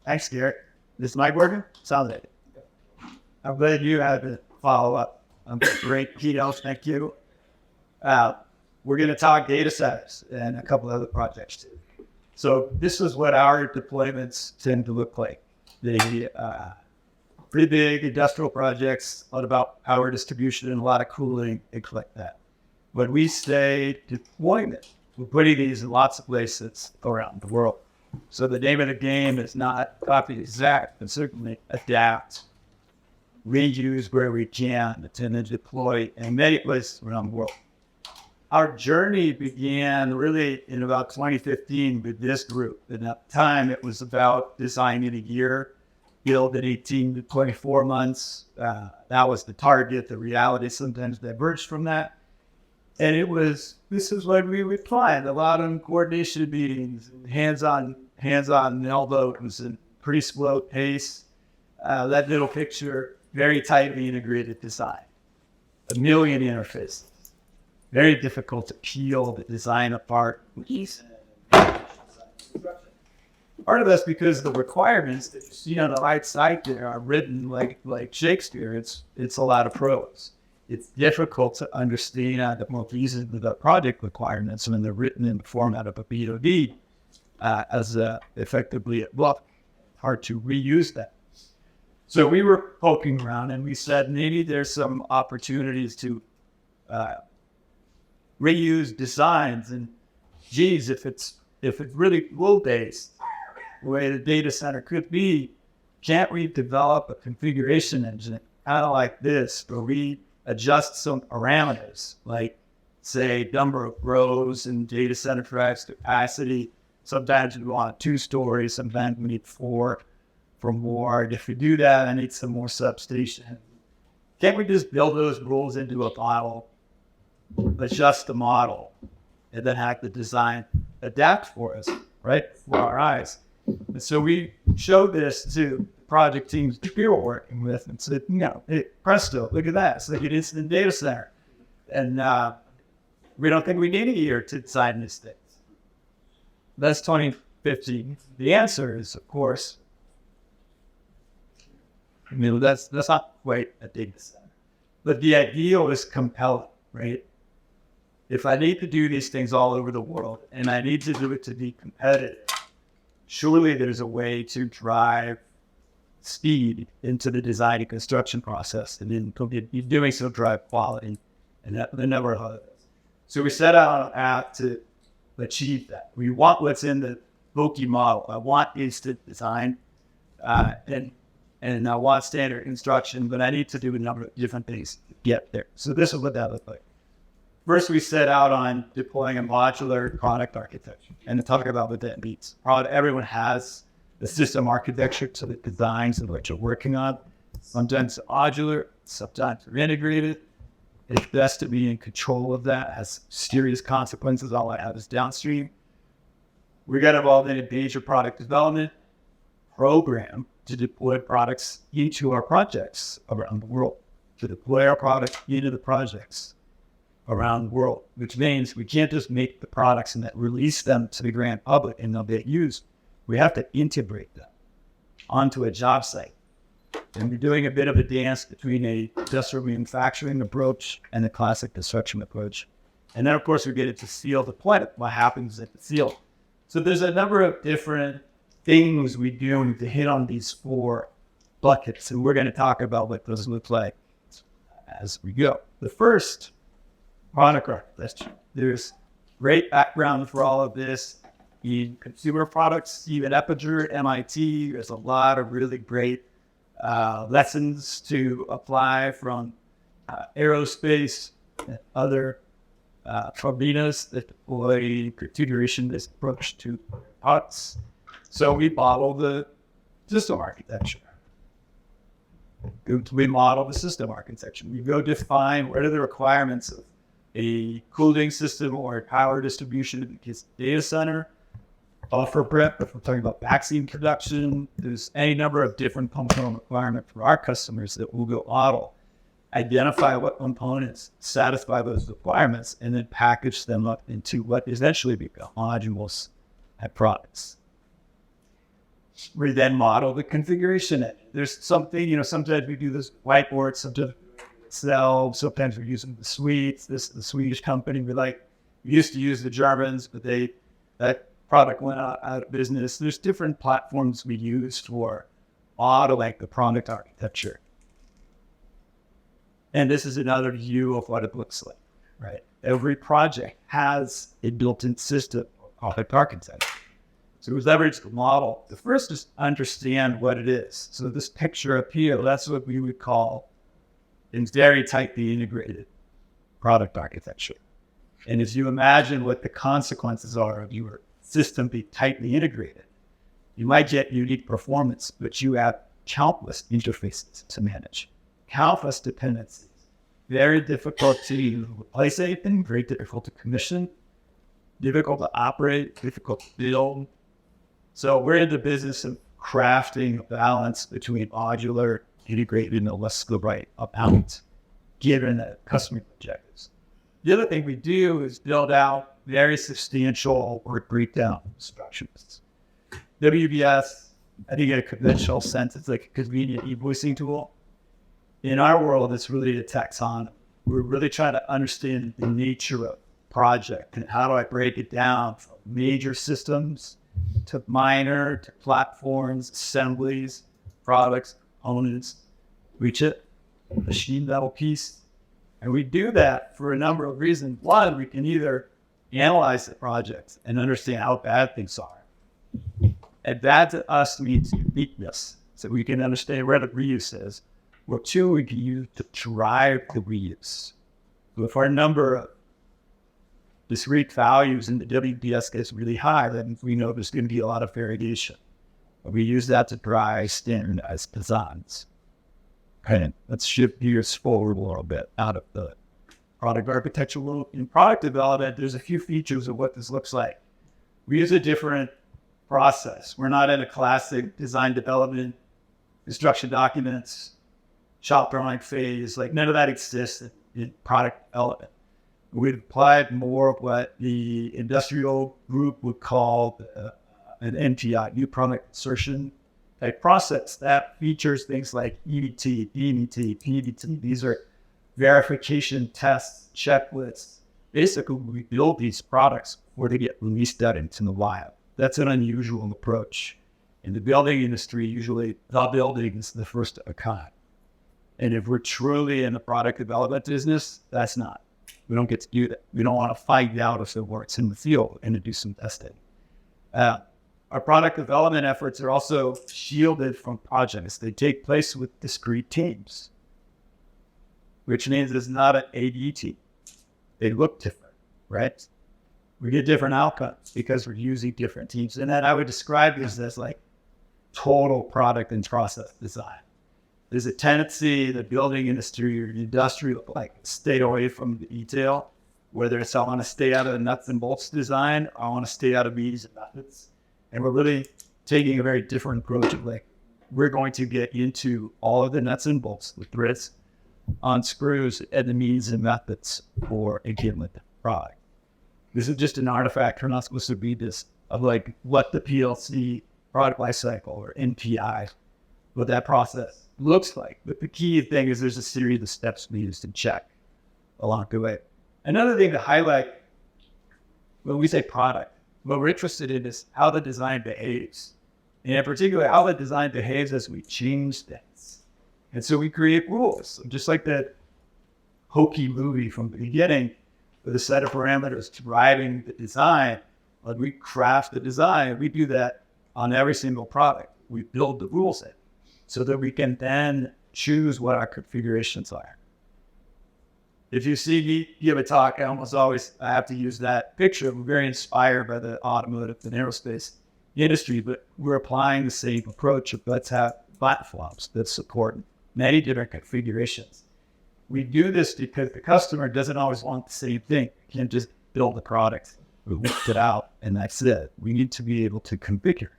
Thanks, Garrett. This mic working? Sounds it. I'm glad you had to follow up. Great keynote. Thank you. We're going to talk data centers and a couple other projects too. So this is what our deployments tend to look like. The pretty big industrial projects, a lot about power distribution and a lot of cooling, things like that. When we say deployment, we're putting these in lots of places around the world. So the name of the game is not copy exact, but certainly adapt, reuse where we can, and then deploy in many places around the world. Our journey began really in about 2015 with this group. And at the time, it was about design in a year, build in 18 to 24 months. That was the target. The reality sometimes diverged from that. And this is what we would find, a lot of coordination meetings, hands-on elbows, and pretty slow pace. That little picture, very tightly integrated design. 1 million interfaces. Very difficult to peel the design apart. Part of that's because the requirements that you see on the right side there are written like Shakespeare. It's a lot of prose. It's difficult to understand the more reasonable the project requirements when they're written in the format of a BOD as effectively a book. Hard to reuse that. So we were poking around and we said maybe there's some opportunities to reuse designs, and geez, if it's really rule-based, the way the data center could be, can't we develop a configuration engine kind of like this, where we adjust some parameters, like say number of rows and data center tracks, capacity. Sometimes we want 2 stories, sometimes we need 4 for more. And if we do that, I need some more substation. Can't we just build those rules into a model, adjust the model, and then have the design adapt for us, right? For our eyes. And so we showed this to project teams we were working with and said, hey, presto, look at that. It's like an instant data center. And we don't think we need a year to design these things. That's 2015. The answer is, of course, that's not quite a data center. But the ideal is compelling, right? If I need to do these things all over the world and I need to do it to be competitive, surely there's a way to drive speed into the design and construction process, and then you're doing so drive quality, and that the number of others. So we set out to achieve that. We want what's in the Loki model. I want instant design, and I want standard construction, but I need to do a number of different things to get there. So this is what that looks like. First, we set out on deploying a modular product architecture and to talk about what that means. Everyone has the system architecture to the designs of what you're working on. Sometimes it's modular, sometimes they're integrated. It's best to be in control of that. It has serious consequences. All I have is downstream. We got involved in a major product development program to deploy products into our projects around the world, to deploy our product into the projects around the world, which means we can't just make the products and then release them to the grand public and they'll get used. We have to integrate them onto a job site. And we're doing a bit of a dance between a industrial manufacturing approach and a classic construction approach. And then, of course, we get into seal deployment. What happens at the seal? So there's a number of different things we do to hit on these 4 buckets. And we're going to talk about what those look like as we go. The first, product architecture. There's great background for all of this in consumer products, even Eppinger, MIT. There's a lot of really great lessons to apply from aerospace and other arenas that deploy configuration-based approach to products. So we model the system architecture. We model the system architecture. We go define what are the requirements of a cooling system or a power distribution in the data center, buffer prep, if we're talking about vaccine production. There's any number of different component requirements for our customers that we'll go model, identify what components satisfy those requirements, and then package them up into what eventually become modules and products. We then model the configuration. There's something, sometimes we do this whiteboard, sometimes Excel, sometimes we're using the suites. The Swedish company, we used to use the Germans, but that product went out of business. There's different platforms we use for modeling the product architecture. And this is another view of what it looks like, right? Every project has a built-in system of product architecture. So we leverage the model to first just understand what it is. So this picture up here, that's what we would call in very tightly integrated product architecture. And if you imagine what the consequences are of your system being tightly integrated, you might get unique performance, but you have countless interfaces to manage, countless dependencies. Very difficult to replace anything, very difficult to commission, difficult to operate, difficult to build. So we're in the business of crafting a balance between modular, integrated, and less the right amount, given the customer objectives. The other thing we do is build out very substantial work breakdown structures. WBS, I think in a conventional sense, it's like a convenient invoicing tool. In our world, it's really a taxonomy. We're really trying to understand the nature of project and how do I break it down from major systems to minor, to platforms, assemblies, products, components, reach it, machine level piece. And we do that for a number of reasons. One, we can either analyze the projects and understand how bad things are. And that to us means uniqueness. So we can understand where the reuse is. Or two, we can use to drive the reuse. So if our number of discrete values in the WBS gets really high, then we know there's going to be a lot of variation. But we use that to drive standardized designs. Okay, let's shift gears forward a little bit out of the product architecture world. In product development, there's a few features of what this looks like. We use a different process. We're not in a classic design development, construction documents, shop drawing phase. Like none of that exists in product development. We've applied more of what the industrial group would call an NPI, new product insertion type process that features things like EDT, DBT, PDT. These are verification tests, checklists. Basically, we build these products before they get released out into the wild. That's an unusual approach. In the building industry, usually the building is the first of a kind. And if we're truly in the product development business, that's not. We don't get to do that. We don't want to find out if it works in the field and to do some testing. Our product development efforts are also shielded from projects. They take place with discrete teams, which means it's not an AD team. They look different, right? We get different outcomes because we're using different teams. And then I would describe this as like total product and process design. There's a tendency in the building industry or industrial, like stay away from the detail, whether it's I want to stay out of the nuts and bolts design, or I want to stay out of means and methods. And we're really taking a very different approach of like, we're going to get into all of the nuts and bolts, the threads on screws and the means and methods for a given product. This is just an artifact. We're not supposed to be this of like what the PLC product lifecycle or NPI, what that process looks like. But the key thing is there's a series of steps we use to check along the way. Another thing to highlight when we say product, what we're interested in is how the design behaves. And in particular, how the design behaves as we change things. And so we create rules, just like that hokey movie from the beginning, with a set of parameters driving the design. When we craft the design, we do that on every single product. We build the rules in so that we can then choose what our configurations are. If you see me give a talk, I have to use that picture. We're very inspired by the automotive and aerospace industry, but we're applying the same approach of let's have platforms that support many different configurations. We do this because the customer doesn't always want the same thing. You can't just build the product, we lift it out, and that's it. We need to be able to configure.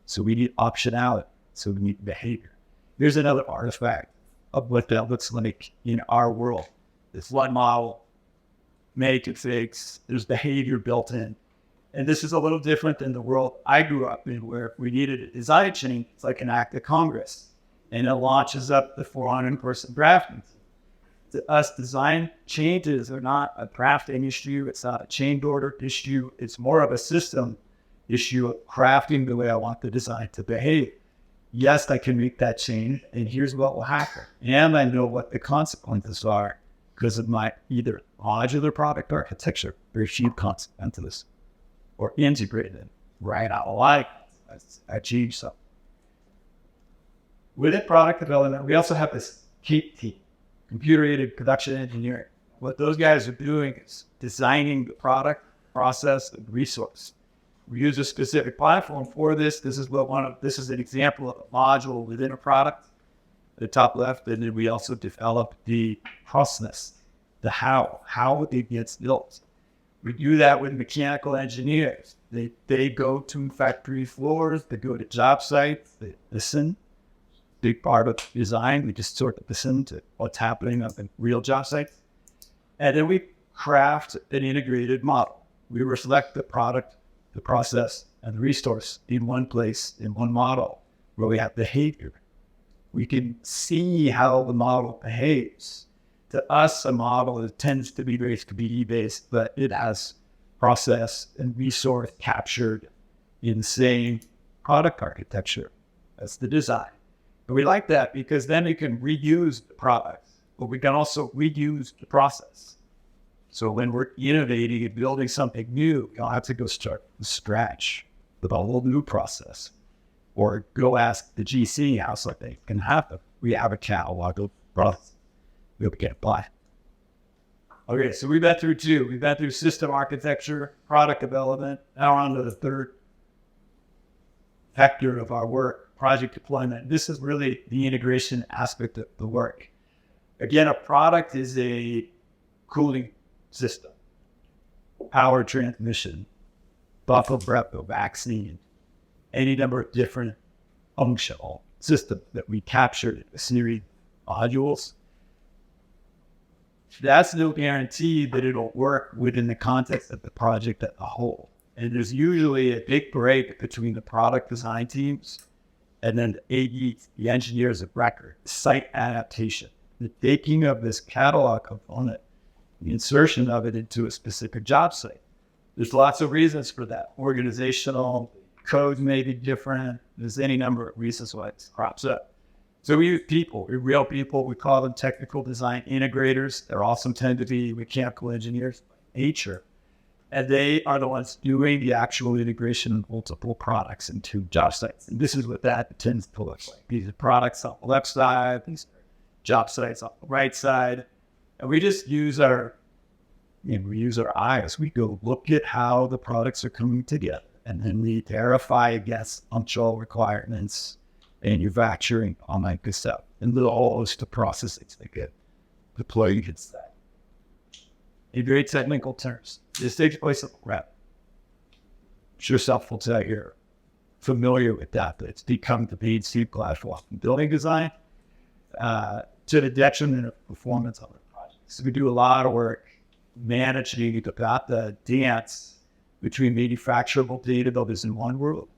So we need optionality. So we need behavior. Here's another artifact of what that looks like in our world. This one model, many configs, there's behavior built in. And this is a little different than the world I grew up in, where if we needed a design change, it's like an act of Congress. And it launches up the 400-person drafting. To us, design changes are not a drafting issue. It's not a change order issue. It's more of a system issue of crafting the way I want the design to behave. Yes, I can make that change, and here's what will happen. And I know what the consequences are because of my either modular product architecture, very few consequences, or integrated right out of life. I achieve something. Within product development, we also have this CAPE team, computer-aided production engineering. What those guys are doing is designing the product, process, and resource. We use a specific platform for this. This is an example of a module within a product, the top left, and then we also develop the process, the how it gets built. We do that with mechanical engineers. They go to factory floors, they go to job sites, they listen. Big part of design, we just sort of listen to what's happening up in real job sites. And then we craft an integrated model. We reflect the product, the process, and the resource in one place, in one model, where we have behavior. We can see how the model behaves. To us, a model tends to be very computer-based, but it has process and resource captured in the same product architecture as the design. And we like that because then we can reuse the product, but we can also reuse the process. So when we're innovating and building something new, we don't have to go start from scratch with a whole new process, or go ask the GC how something can happen. We have a catalog of products we can't buy. Okay, so we've been through two. We've been through system architecture, product development. Now on to the third vector of our work, project deployment. This is really the integration aspect of the work. Again, a product is a cooling system, power transmission, buffer prep, vaccine, any number of different functional systems that we captured in a series of modules. That's no guarantee that it'll work within the context of the project as a whole. And there's usually a big break between the product design teams and then the AEs, the engineers of record, site adaptation, the taking of this catalog component, the insertion of it into a specific job site. There's lots of reasons for that. Organizational, code may be different. There's any number of reasons why it crops up. So we use people, we're real people. We call them technical design integrators. They're also tend to be mechanical engineers by nature. And they are the ones doing the actual integration of multiple products into job sites. And this is what that tends to look like. These are products on the left side, these are job sites on the right side. And we just use our eyes. We go look at how the products are coming together. And then we verify against functional requirements, manufacturing, all that good stuff. And the whole host of processes that get deployed against that. In very technical terms, this takes place at rep. I'm sure self will tell you're familiar with that, but it's become the mainstream platform in building design to the detriment of performance on the project. So we do a lot of work managing about the dance between manufacturable data that is in one world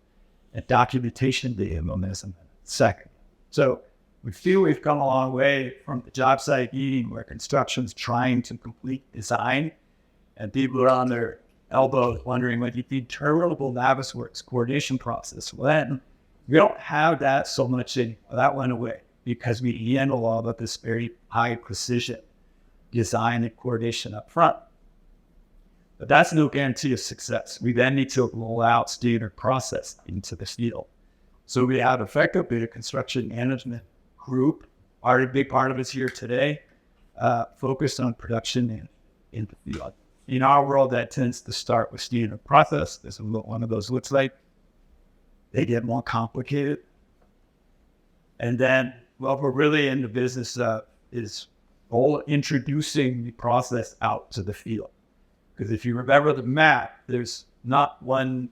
and documentation data on this in the second. So we feel we've come a long way from the job site meeting where construction's trying to complete design and people are on their elbows wondering what the interminable Navisworks coordination process. Well, then we don't have that so much in that went away because we handle all of this very high precision design and coordination up front. But that's no guarantee of success. We then need to roll out standard process into the field. So we have effectively a construction management group. A big part of it's here today, focused on production in the field. In our world, that tends to start with standard process. This is what one of those looks like. They get more complicated. And then what we're really in the business of is introducing the process out to the field. Because if you remember the map, there's not one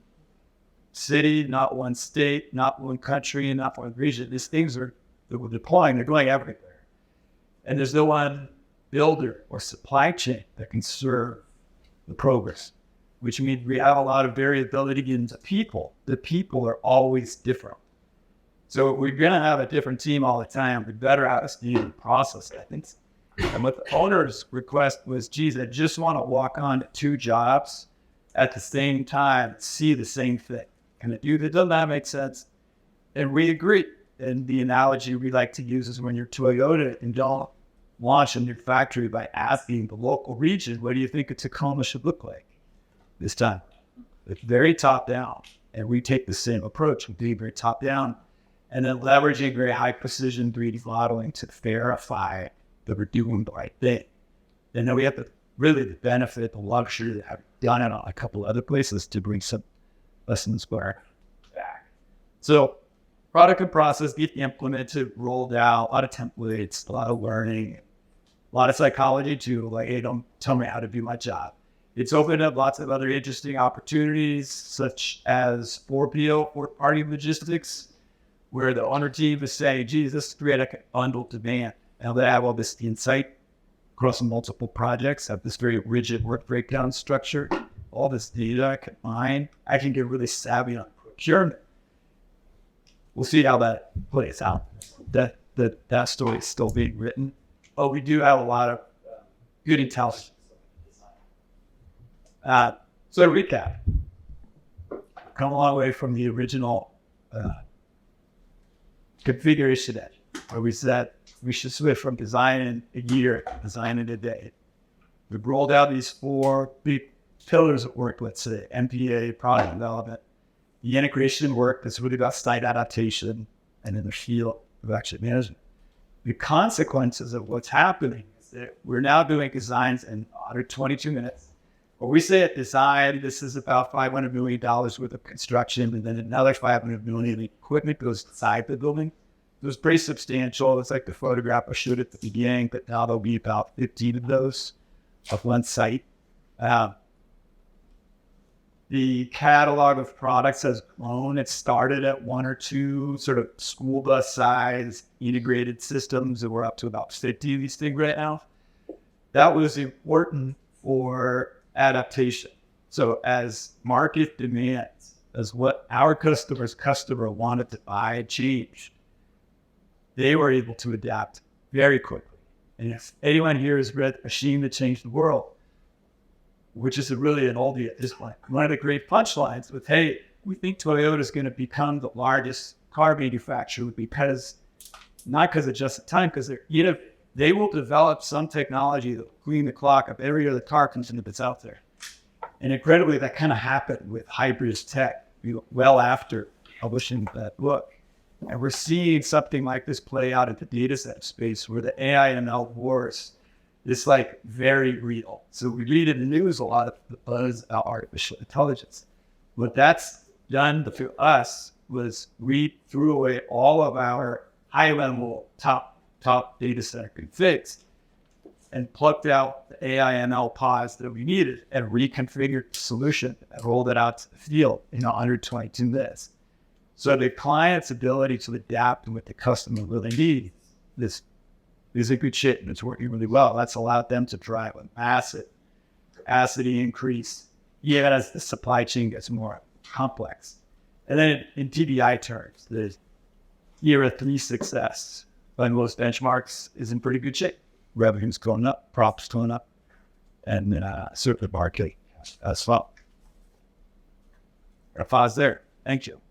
city, not one state, not one country, and not one region. These things that we're deploying, they're going everywhere. And there's no one builder or supply chain that can serve the progress. which means we have a lot of variability in the people. The people are always different. So if we're going to have a different team all the time, we better have a standard process, I think. And what the owner's request was, geez, I just want to walk on to 2 jobs at the same time, see the same thing. Can I do that? Doesn't that make sense? And we agree. And the analogy we like to use is when you're Toyota and don't launch a new factory by asking the local region, what do you think a Tacoma should look like this time? It's very top down. And we take the same approach. We do very top down and then leveraging very high precision 3D modeling to verify that we're doing the right thing. And then we have the benefit, the luxury to have done it on a couple other places to bring some lessons learned back. So product and process get implemented, rolled out, a lot of templates, a lot of learning, a lot of psychology too. Like, hey, don't tell me how to do my job. It's opened up lots of other interesting opportunities, such as 4PO, fourth-party logistics, where the owner team is saying, geez, this is great, I can bundle demand. Now they have all this insight across multiple projects, have this very rigid work breakdown structure, all this data I can mine. I can get really savvy on procurement. We'll see how that plays out. That story is still being written. But we do have a lot of good intelligence. So to recap, come a long way from the original configuration edge, where we said we should switch from design in a year to design in a day. We've rolled out these 4 big pillars of work, let's say, MPA, product development, the integration work that's really about site adaptation, and in the field of action management. The consequences of what's happening is that we're now doing designs in under 22 minutes. When we say at design, this is about $500 million worth of construction, and then another $500 million in equipment goes inside the building. It was pretty substantial. It's like the photograph I showed at the beginning, but now there'll be about 15 of those of one site. The catalog of products has grown. It started at 1 or 2 sort of school bus size integrated systems, and we're up to about 50 of these things right now. That was important for adaptation. So as market demands, as what our customer wanted to buy changed, they were able to adapt very quickly. And if anyone here has read The Machine That Changed the World, which is really an oldie at this point, one of the great punchlines was, hey, we think Toyota is going to become the largest car manufacturer because, not because of just in time, because they will develop some technology that will clean the clock of every other car content that's out there. And incredibly, that kind of happened with hybrid tech well after publishing that book. And we're seeing something like this play out in the data set space where the AI and ML wars is like very real. So we read in the news a lot of the buzz about artificial intelligence. What that's done for us was we threw away all of our high-level top data center configs and plucked out the AI ML pods that we needed and reconfigured the solution and rolled it out to the field in under 22 minutes. So the client's ability to adapt to what the customer really needs, this is a good shit and it's working really well. That's allowed them to drive a massive capacity increase, even as the supply chain gets more complex. And then in TBI terms, the year 3 success by most benchmarks is in pretty good shape. Revenue's going up, profits going up, and certainly market as well. I'll pause there. Thank you.